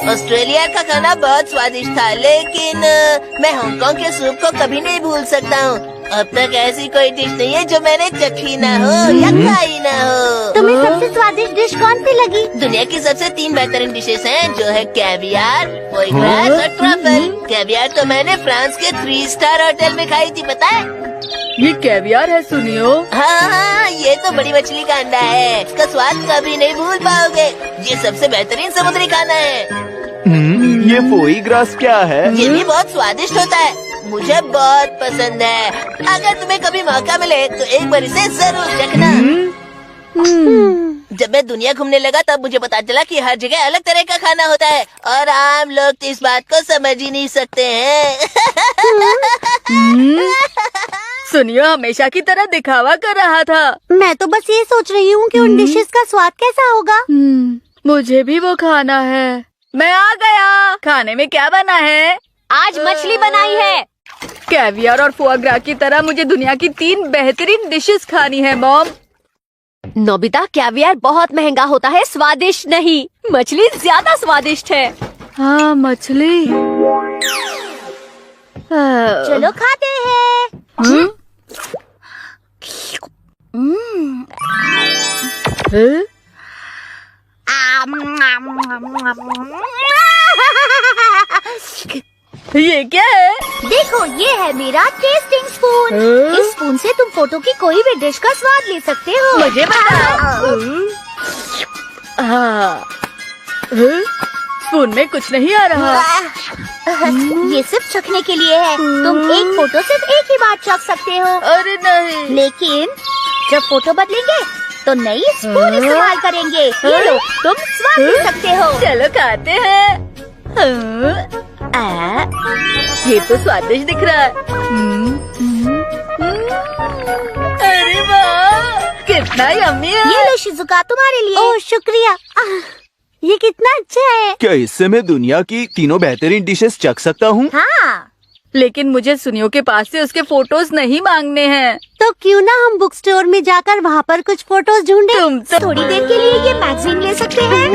Australia का खाना बहुत स्वादिष्ट था, लेकिन मैं हांगकांग के सूप को कभी नहीं भूल सकता हूँ। अब तक ऐसी कोई डिश नहीं है जो मैंने चखी ना हो या खाई ना हो। तुम्हें सबसे स्वादिष्ट डिश कौन सी लगी? दुनिया की सबसे 3 बेहतरीन डिशेस हैं, जो है कैवियार, फोई ग्रास और ट्रफल। कैवियार तो मैंने फ्रांस के 3 स्टार होटल में खाई थी, पता है? ये कैवियार है सुनियो। हाँ, ये तो बड़ी मछली का अंडा है। इसका स्वाद कभी नहीं भूल पाओगे। ये सबसे बेहतरीन समुद्री खाना है। ये फोई ग्रास क्या है? ये भी बहुत स्वादिष्ट होता है, मुझे बहुत पसंद है। अगर तुम्हें कभी मौका मिले तो एक बार इसे जरूर चखना। जब मैं दुनिया घूमने लगा तब मुझे पता चला कि हर जगह अलग तरह का खाना होता है और आम लोग तो इस बात को समझ ही नहीं सकते हैं। सुनियो हमेशा की तरह दिखावा कर रहा था। मैं तो बस ये सोच रही हूँ कि उन डिशेस का स्वाद कैसा होगा। मुझे भी वो खाना है। मैं आ गया। खाने में क्या बना है? आज मछली बनाई है। कैवियार और फोआ ग्रा की तरह मुझे दुनिया की 3 बेहतरीन डिशेस खानी है मॉम। नोबिता, कैवियार बहुत महंगा होता है, स्वादिष्ट नहीं। मछली ज्यादा स्वादिष्ट है। हाँ मछली। चलो खाते हैं। ये क्या है? देखो, ये है मेरा टेस्टिंग स्पून। इस स्पून से तुम फोटो की कोई भी डिश का स्वाद ले सकते हो। मुझे बताओ। स्पून में कुछ नहीं आ रहा। ये सिर्फ चखने के लिए है। तुम एक फोटो सिर्फ एक ही बार चख सकते हो। अरे नहीं। लेकिन जब फोटो बदलेंगे तो नई स्पून इस्तेमाल करेंगे। ये लो, तुम स्वाद ले सकते हो। चलो खाते हैं। ये तो स्वादिष्ट दिख रहा है। अरे वाह, कितना यम्मी है। ये लो शिजुका, तुम्हारे लिए। ओह शुक्रिया। ये कितना अच्छा है। क्या इससे मैं दुनिया की 3 बेहतरीन डिशेस चख सकता हूँ? हाँ, लेकिन मुझे सुनियो के पास से उसके फोटोज नहीं मांगने हैं। तो क्यों ना हम बुक स्टोर में जाकर वहाँ पर कुछ फोटोज ढूंढे। तुम तो थोड़ी देर के लिए ये मैगजीन ले सकते हैं।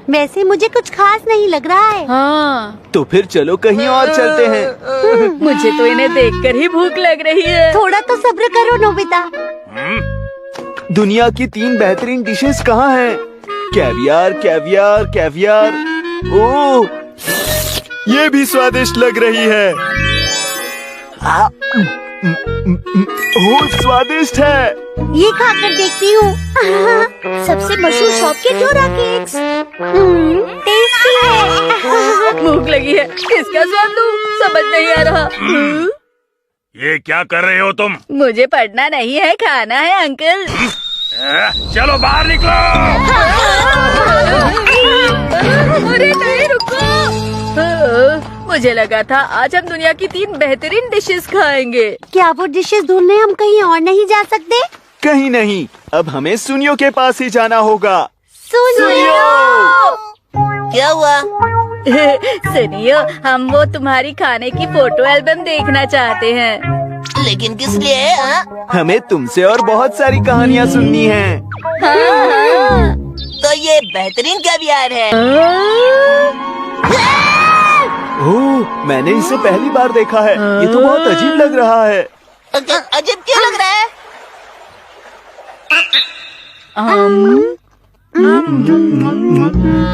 वैसे मुझे कुछ खास नहीं लग रहा है। हाँ, तो फिर चलो कहीं और चलते हैं। मुझे तो इन्हें देखकर ही भूख लग रही है। थोड़ा तो सब्र करो नोबिता। दुनिया की 3 बेहतरीन डिशेस कहाँ हैं? Caviar, caviar, caviar. ओह, ये भी स्वादिष्ट लग रही है। ओह, स्वादिष्ट है। ये खाकर देखती हूँ। सबसे मशहूर शॉप के डोरा केक्स। टेस्टी है। भूख लगी है, किसका स्वाद लूं? समझ नहीं आ रहा। ये क्या कर रहे हो तुम? मुझे पढ़ना नहीं है, खाना है अंकल। चलो बाहर निकलो। अरे नहीं, रुको। मुझे लगा था आज हम दुनिया की 3 बेहतरीन डिशेस खाएंगे। क्या वो डिशेस ढूंढने हम कहीं और नहीं जा सकते? कहीं नहीं, अब हमें सुनियो के पास ही जाना होगा। सुनियो। क्या हुआ? सुनियो, हम वो तुम्हारी खाने की फोटो एल्बम देखना चाहते हैं। लेकिन किस लिए? हाँ? हमें तुमसे और बहुत सारी कहानियाँ सुननी हैं। हाँ। तो ये बेहतरीन कैवियार है। ओह, मैंने इसे पहली बार देखा है। ये तो बहुत अजीब लग रहा है। अजीब क्यों लग रहा है?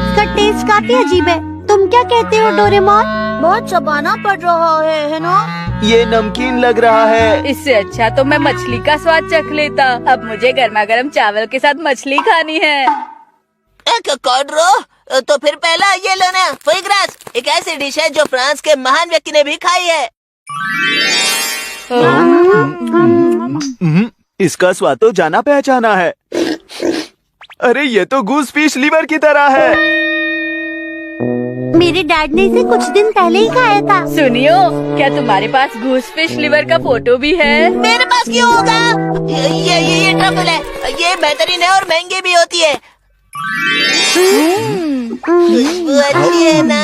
इसका टेस्ट काफी अजीब है। तुम क्या कहते हो डोरेमोन? बहुत चबाना पड़ रहा है ना? ये नमकीन लग रहा है। इससे अच्छा तो मैं मछली का स्वाद चख लेता। अब मुझे गर्मा गर्म चावल के साथ मछली खानी है। कॉर्डरो, तो फिर पहला ये लो ना, फोई ग्रास। एक ऐसी डिश है जो फ्रांस के महान व्यक्ति ने भी खाई है। इसका स्वाद तो जाना पहचाना है। अरे ये तो गूस फिश लीवर की तरह है। मेरे डैड ने इसे कुछ दिन पहले ही खाया था। सुनियो, क्या तुम्हारे पास गूस फिश लिवर का फोटो भी है? मेरे पास क्यों होगा? ये ट्रफल है। ये बेहतरीन है और महंगी भी होती है। खुशबू अच्छी है ना?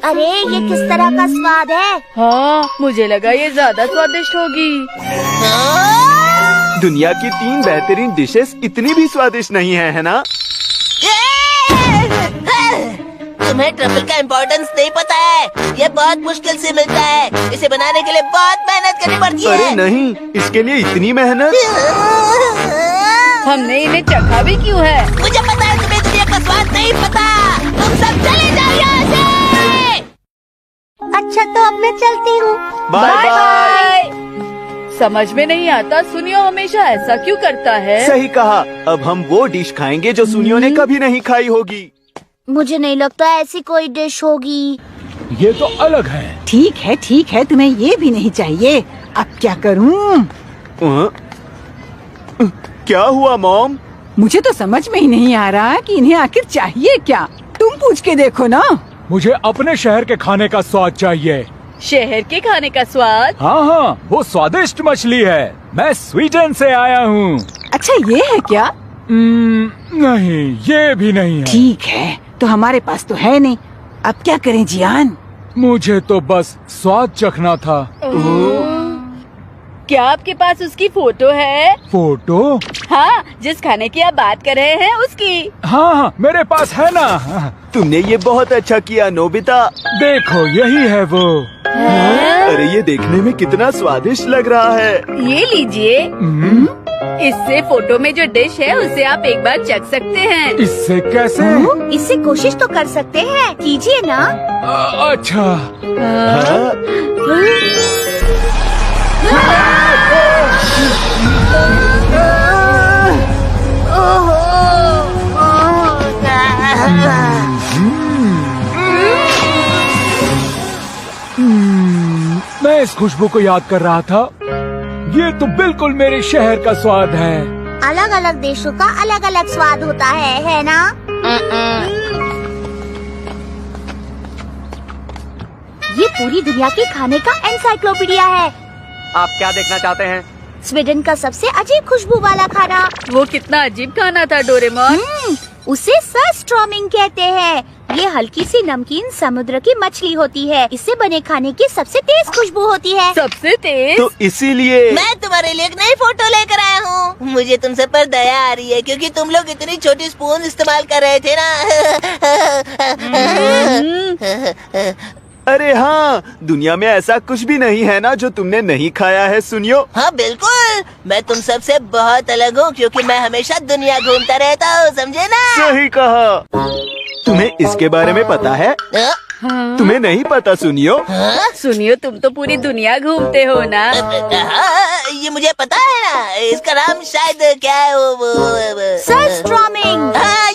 अरे ये किस तरह का स्वाद है? हाँ, मुझे लगा ये ज्यादा स्वादिष्ट होगी। दुनिया की 3 बेहतरीन डिशेस इतनी भी स्वादिष्ट नहीं है ना? तुम्हें ट्रफल का इम्पोर्टेंस नहीं पता है। ये बहुत मुश्किल से मिलता है। इसे बनाने के लिए बहुत मेहनत करनी पड़ती है। अरे नहीं, इसके लिए इतनी मेहनत? हमने इन्हें चखा भी क्यों है? मुझे पता है तुम्हें दुनिया का स्वाद नहीं पता। तुम सब चले जाओ यहाँ से। अच्छा तो अब मैं चलती हूँ। Bye bye. समझ में नहीं आता सुनियो हमेशा ऐसा क्यों करता है? सही कहा। अब हम वो डिश खाएंगे जो सुनियो ने कभी नहीं खाई होगी। मुझे नहीं लगता ऐसी कोई डिश होगी। ये तो अलग है। ठीक है, तुम्हें ये भी नहीं चाहिए। अब क्या करूं? क्या हुआ मॉम? मुझे तो समझ में ही नहीं आ रहा कि इन्हें आखिर चाहिए क्या। तुम पूछ के देखो ना। मुझे अपने शहर के खाने का स्वाद चाहिए। शहर के खाने का स्वाद? हाँ, वो स्वादिष्ट मछली है। मैं स्वीडन से आया हूँ। अच्छा ये है क्या? नहीं, ये भी नहीं है। ठीक है, तो हमारे पास तो है नहीं। अब क्या करें जियान? मुझे तो बस स्वाद चखना था। क्या आपके पास उसकी फोटो है? फोटो? हाँ, जिस खाने की आप बात कर रहे हैं उसकी। हाँ, मेरे पास है ना। तुमने ये बहुत अच्छा किया नोबिता। देखो यही है वो। अरे ये देखने में कितना स्वादिष्ट लग रहा है। ये लीजिए। इससे फोटो में जो डिश है उसे आप एक बार चख सकते हैं। इससे कैसे? इससे कोशिश तो कर सकते हैं, कीजिए ना। अच्छा। हाँ? मैं इस खुशबू को याद कर रहा था। ये तो बिल्कुल मेरे शहर का स्वाद है। अलग अलग देशों का अलग अलग स्वाद होता है ना? ये पूरी दुनिया के खाने का एनसाइक्लोपीडिया है। आप क्या देखना चाहते हैं? स्वीडन का सबसे अजीब खुशबू वाला खाना। वो कितना अजीब खाना था डोरेमोन। उसे सरस्ट्रॉमिंग कहते हैं। ये हल्की सी नमकीन समुद्र की मछली होती है। इससे बने खाने की सबसे तेज खुशबू होती है। सबसे तेज? तो इसीलिए मैं तुम्हारे लिए एक नई फोटो लेकर आया हूँ। मुझे तुम सब पर दया आ रही है क्योंकि तुम लोग इतनी छोटी स्पून इस्तेमाल कर रहे थे ना। अरे हाँ, दुनिया में ऐसा कुछ भी नहीं है ना जो तुमने नहीं खाया है सुनियो। हाँ बिल्कुल, मैं तुम सब से बहुत अलग हूँ क्योंकि मैं हमेशा दुनिया घूमता रहता हूँ, समझे ना? सही कहा। तुम्हें इसके बारे में पता है? तुम्हें नहीं पता सुनियो? सुनियो, तुम तो पूरी दुनिया घूमते हो ना। हाँ, ये मुझे पता है ना। इसका नाम शायद क्या है वो सरस्ट्रॉमिंग। हाँ,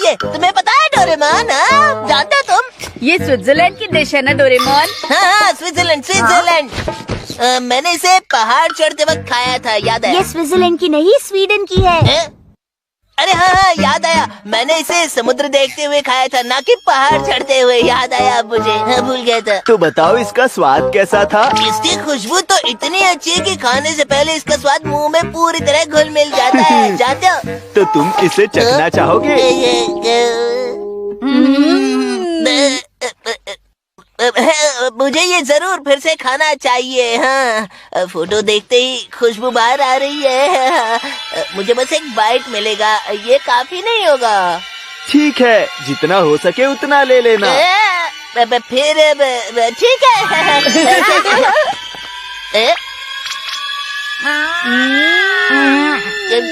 ये तुम्हें पता है डोरेमोन? हाँ, जानते हो तुम? ये स्विट्जरलैंड की डिश है ना डोरेमोन? हाँ, स्विट्जरलैंड। मैंने इसे पहाड़ चढ़ते वक्त खाया था, याद है? ये स्विट्जरलैंड की नहीं, स्वीडन की है। अरे हाँ, याद आया। मैंने इसे समुद्र देखते हुए खाया था, ना कि पहाड़ चढ़ते हुए। याद आया अब मुझे। हाँ, भूल गया था। तो बताओ इसका स्वाद कैसा था? इसकी खुशबू तो इतनी अच्छी है कि खाने से पहले इसका स्वाद मुंह में पूरी तरह घुल मिल जाता है। जानते हो? तो तुम इसे चखना चाहोगे? मुझे ये जरूर फिर से खाना चाहिए। हाँ, फोटो देखते ही खुशबू बाहर आ रही है। मुझे बस एक बाइट मिलेगा, ये काफी नहीं होगा। ठीक है, जितना हो सके उतना ले लेना। फिर ठीक है।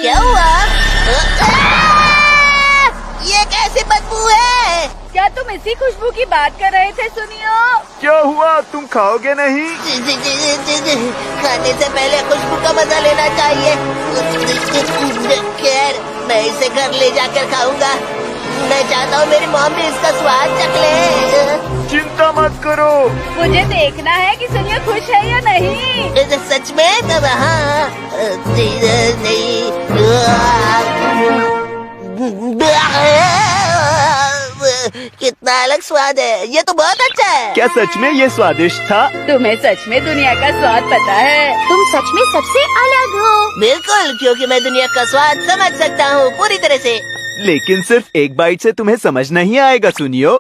क्या हुआ? ये कैसी बदबू है? क्या तुम इसी खुशबू की बात कर रहे थे सुनियो? क्या हुआ, तुम खाओगे नहीं? खाने से पहले खुशबू का मजा लेना चाहिए। खैर, मैं इसे घर ले जाकर खाऊंगा। मैं चाहता हूँ मेरी मॉम भी इसका स्वाद चख ले। चिंता मत करो। मुझे देखना है कि सुनियो खुश है या नहीं। सच में? तब हाँ, कितना अलग स्वाद है। ये तो बहुत अच्छा है। क्या सच में ये स्वादिष्ट था? तुम्हें सच में दुनिया का स्वाद पता है? तुम सच में सबसे अलग हो। बिल्कुल, क्योंकि मैं दुनिया का स्वाद समझ सकता हूँ पूरी तरह से। लेकिन सिर्फ एक बाइट से तुम्हें समझ नहीं आएगा सुनियो।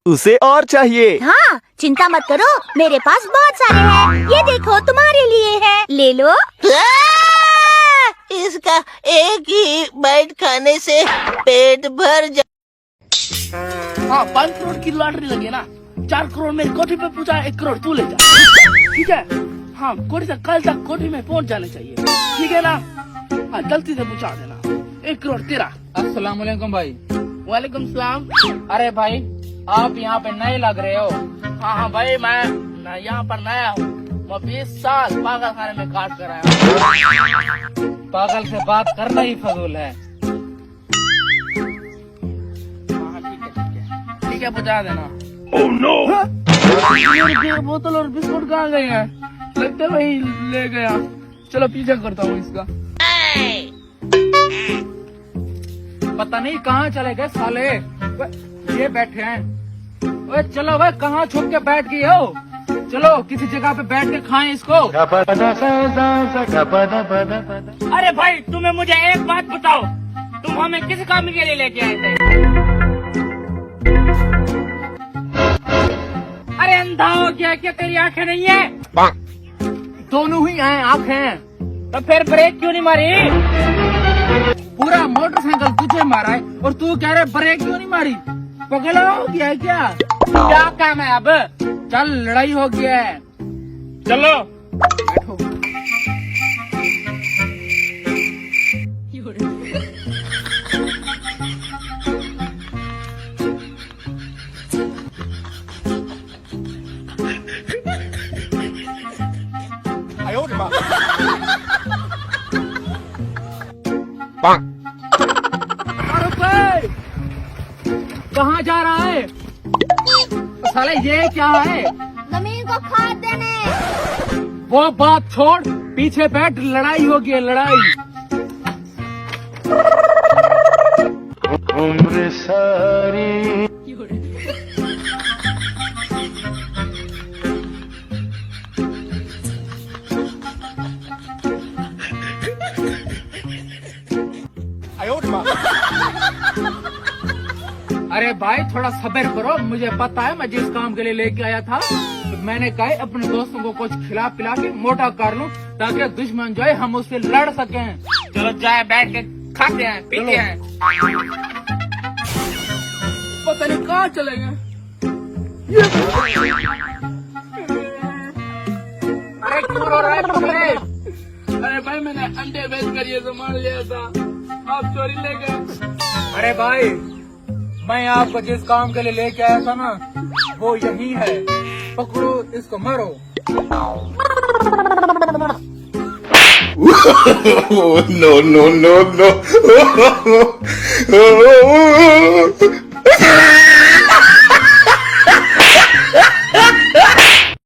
उसे और चाहिए। हाँ, चिंता मत करो, मेरे पास बहुत सारे हैं। ये देखो, तुम्हारे लिए है, ले लो। इसका एक ही बाइट खाने से पेट भर जा। हाँ, 5 करोड़ की लॉटरी लगी ना, 4 करोड़ मेरी कोठी पे पूछा, 1 करोड़ तू ले जा, ठीक है? हाँ, कोठी से कल तक कोठी में पहुंच जाने चाहिए, ठीक है ना? हाँ, जल्दी से पूछा देना, 1 करोड़ तेरा। अस्सलाम वालेकुम भाई। वालेकुम सलाम। अरे भाई, आप यहाँ पे नए लग रहे हो। हाँ हाँ भाई, मैं यहाँ पर नया हूँ। मैं 20 साल पागल खाने में काट कर आया हूँ। पागल से बात करना ही फजूल है। हाँ ठीक है, पहुँचा देना। Oh no! मेरी बोतल और बिस्कुट कहाँ गए हैं? लगता है वही ले गया। चलो पीछा करता हूँ इसका। पता नहीं कहाँ चले गए साले। ये बैठे हैं। ओए चलो भाई, कहाँ छुप के बैठ गए हो? चलो किसी जगह पे बैठ के खाएं इसको। अरे भाई, तुम्हें मुझे एक बात बताओ, तुम हमें किस काम के लिए लेके आए थे? अरे अंधा हो गया क्या? तेरी आंखें नहीं है? दोनों ही हैं, आंखें। तो फिर ब्रेक क्यों नहीं मारी? पूरा मोटरसाइकिल तुझे मारा है और तू कह रहे ब्रेक क्यों नहीं मारी? पगला हो गया है क्या? क्या काम है अब? चल, लड़ाई हो गया है। चलो। बैठो। कहाँ जा रहा है? साले ये क्या है? जमीन को खाद देने। वो बात छोड़, पीछे बैठ, लड़ाई होगी, लड़ाई। उम्र सारी अरे भाई, थोड़ा सब्र करो। मुझे पता है मैं जिस काम के लिए लेके आया था, तो मैंने कहा अपने दोस्तों को कुछ खिला पिला के मोटा कर लूं, ताकि दुश्मन जो है हम उससे लड़ सकें। चलो जाए, बैठ के खाते हैं, पीते हैं। पता नहीं कहाँ चले गए। अरे क्यों रो रहा है पगले? अरे भाई, मैंने अंडे बेच कर ये सामान लिया था, आप चोरी ले गए। अरे भाई, मैं आपको जिस काम के लिए लेके आया था ना, वो यही है। पकड़ो इसको, मारो। no no no no